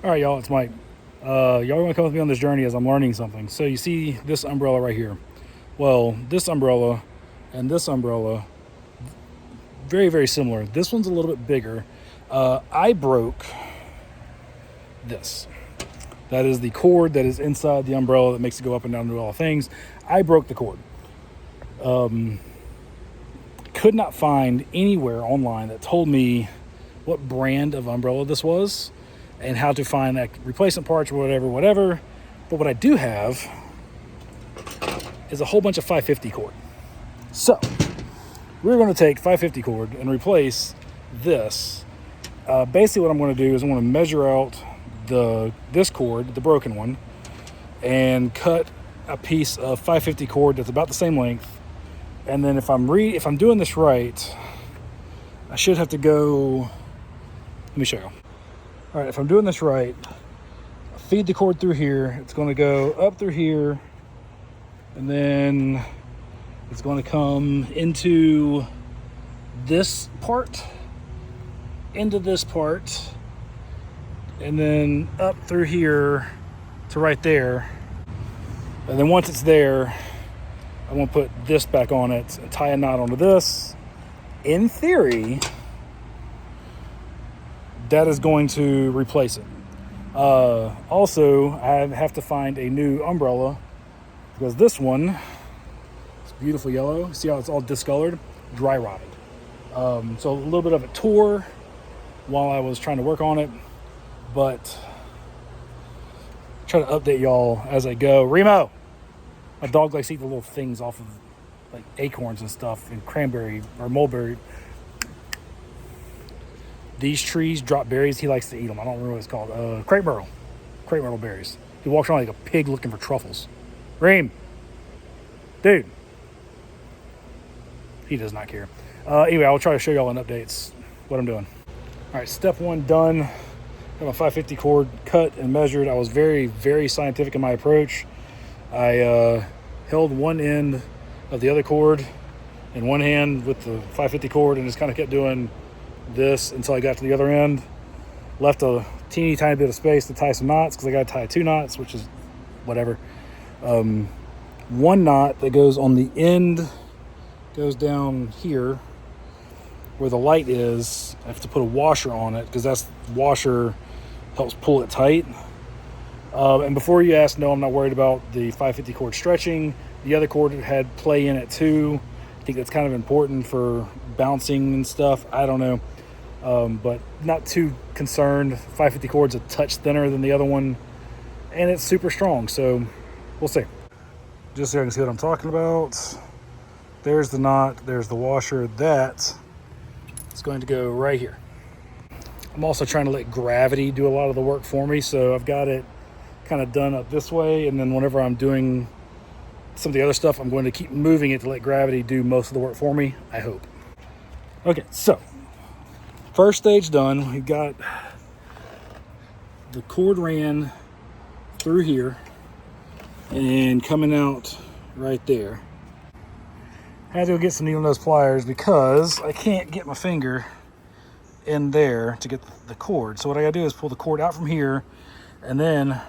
All right, y'all, it's Mike. Y'all want to come with me on this journey as I'm learning something. So you see this umbrella right here. Well, this umbrella and this umbrella, very, very similar. This one's a little bit bigger. I broke this. That is the cord that is inside the umbrella that makes it go up and down and do all the things. I broke the cord. Could not find anywhere online that told me what brand of umbrella this was and how to find that replacement parts or whatever. But what I do have is a whole bunch of 550 cord. So we're going to take 550 cord and replace this. Basically what I'm going to do is I'm going to measure out this cord, the broken one, and cut a piece of 550 cord that's about the same length. And then if I'm doing this right, I should have to go, let me show you. All right, if I'm doing this right, feed the cord through here. It's going to go up through here, and then it's going to come into this part, and then up through here to right there. And then once it's there, I'm going to put this back on it and tie a knot onto this. In theory, that is going to replace it. Also, I have to find a new umbrella because this one, it's beautiful yellow. See how it's all discolored? Dry rotted. So a little bit of it tore while I was trying to work on it, but try to update y'all as I go. Remo! My dog likes to eat the little things off of like acorns and stuff and cranberry or mulberry. These trees drop berries. He likes to eat them. I don't remember what it's called. Crepe myrtle berries. He walks around like a pig looking for truffles. Reem. Dude. He does not care. Anyway, I'll try to show y'all in updates what I'm doing. All right, step one done. Got my 550 cord cut and measured. I was very, very scientific in my approach. I held one end of the other cord in one hand with the 550 cord and just kind of kept doing this until I got to the other end. Left a teeny tiny bit of space to tie some knots because I got to tie 2 knots, which is whatever. One knot that goes on the end goes down here where the light is. I have to put a washer on it because the washer helps pull it tight. And before you ask, no, I'm not worried about the 550 cord stretching. The other cord had play in it too. I think that's kind of important for bouncing and stuff. I don't know. But not too concerned. 550 cord's a touch thinner than the other one, and it's super strong, so we'll see. Just so you can see what I'm talking about. There's the knot, there's the washer. That is going to go right here. I'm also trying to let gravity do a lot of the work for me, so I've got it kind of done up this way, and then whenever I'm doing some of the other stuff, I'm going to keep moving it to let gravity do most of the work for me, I hope. Okay, so first stage done. We've got the cord ran through here and coming out right there. I had to go get some needle nose pliers because I can't get my finger in there to get the cord. So what I gotta do is pull the cord out from here and then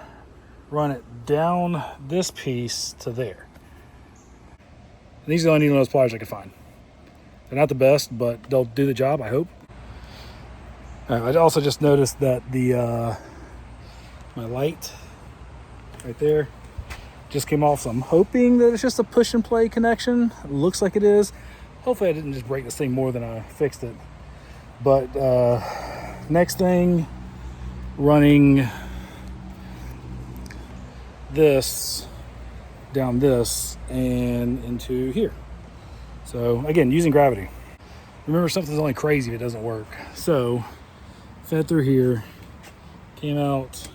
run it down this piece to there. And these are the only needle nose pliers I could find. They're not the best, but they'll do the job, I hope. I also just noticed that the my light right there just came off, so I'm hoping that it's just a push and play connection. It looks like it is. Hopefully I didn't just break this thing more than I fixed it. But next thing, running this down this and into here. So again, using gravity. Remember, something's only crazy if it doesn't work. So fed through here, came out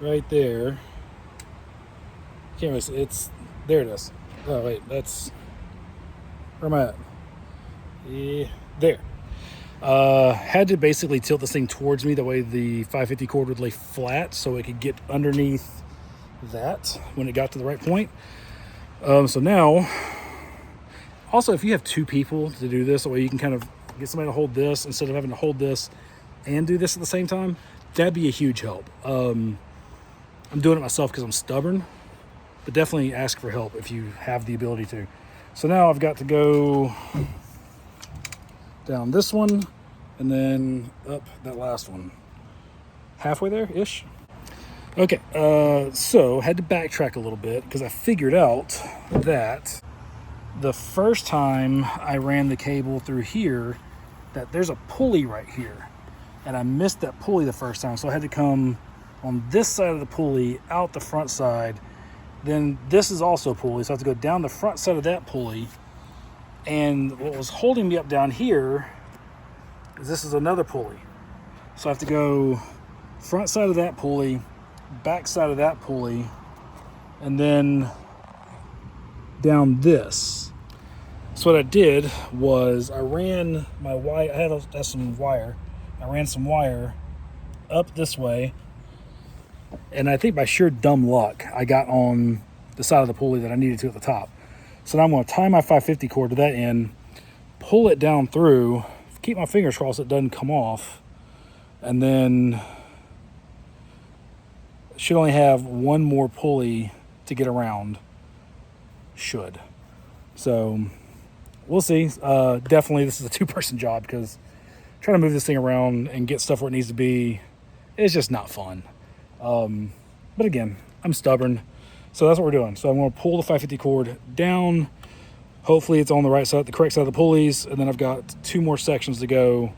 right there. Can't really see, there it is. Oh wait, that's, where am I at? Yeah, there. Had to basically tilt this thing towards me, that way the 550 cord would lay flat so it could get underneath that when it got to the right point. So now, also if you have 2 people to do this, that way you can kind of get somebody to hold this instead of having to hold this and do this at the same time. that'd be a huge help. I'm doing it myself because I'm stubborn, but definitely ask for help if you have the ability to. So now I've got to go down this one and then up that last one. Halfway there-ish. Okay, so had to backtrack a little bit because I figured out that the first time I ran the cable through here, that there's a pulley right here. And I missed that pulley the first time, so I had to come on this side of the pulley, out the front side. Then this is also a pulley, so I have to go down the front side of that pulley. And what was holding me up down here is this is another pulley. So I have to go front side of that pulley, back side of that pulley, and then down this. So what I did was I ran my wire. I had some wire. I ran some wire up this way, and I think by sheer dumb luck, I got on the side of the pulley that I needed to at the top. So now I'm going to tie my 550 cord to that end, pull it down through, keep my fingers crossed it doesn't come off, and then should only have one more pulley to get around. Should. So we'll see. Definitely this is a two-person job because trying to move this thing around and get stuff where it needs to be is just not fun. But again, I'm stubborn. So that's what we're doing. So I'm going to pull the 550 cord down. Hopefully it's on the right side, the correct side of the pulleys. And then I've got 2 more sections to go.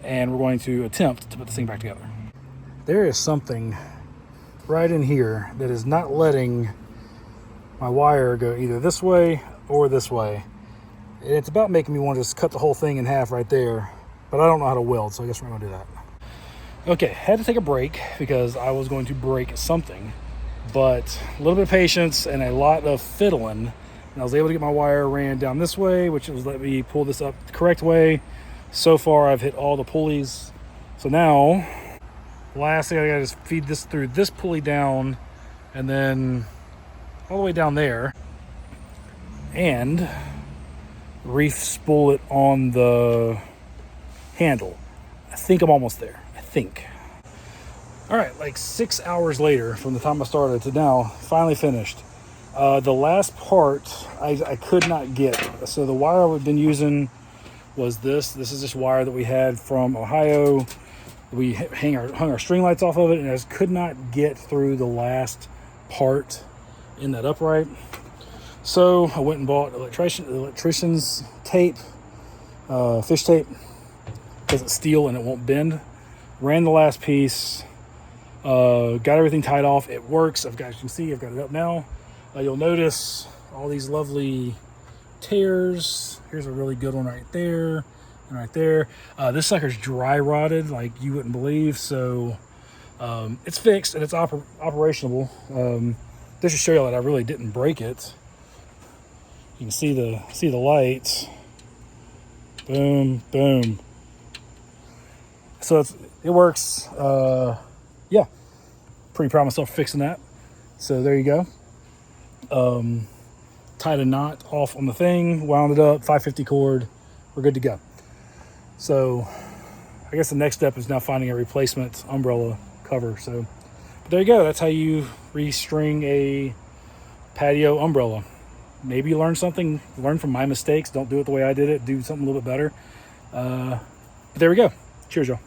And we're going to attempt to put this thing back together. There is something right in here that is not letting my wire go either this way or this way. And it's about making me want to just cut the whole thing in half right there. But I don't know how to weld, so I guess we're going to do that. Okay, had to take a break because I was going to break something. But a little bit of patience and a lot of fiddling. And I was able to get my wire ran down this way, which was let me pull this up the correct way. So far, I've hit all the pulleys. So now, last thing I got to is feed this through this pulley down and then all the way down there. And reef spool it on the handle. I think I'm almost there. I think. All right, like 6 hours later from the time I started to now, finally finished. The last part I could not get. So the wire I've been using was this. This is just wire that we had from Ohio. We hung our string lights off of it, and I just could not get through the last part in that upright. So I went and bought electrician's tape, fish tape, because it's steel and it won't bend. Ran the last piece. Got everything tied off. It works. As you can see, I've got it up now. You'll notice all these lovely tears. Here's a really good one right there and right there. This sucker's dry rotted like you wouldn't believe. So it's fixed and it's operational. This should show you that I really didn't break it. You can see the lights. Boom, boom. So it works. Yeah, pretty proud of myself for fixing that. So there you go. Tied a knot off on the thing, wound it up, 550 cord. We're good to go. So I guess the next step is now finding a replacement umbrella cover. So there you go. That's how you restring a patio umbrella. Maybe you learn something, learn from my mistakes. Don't do it the way I did it. Do something a little bit better. But there we go. Cheers, y'all.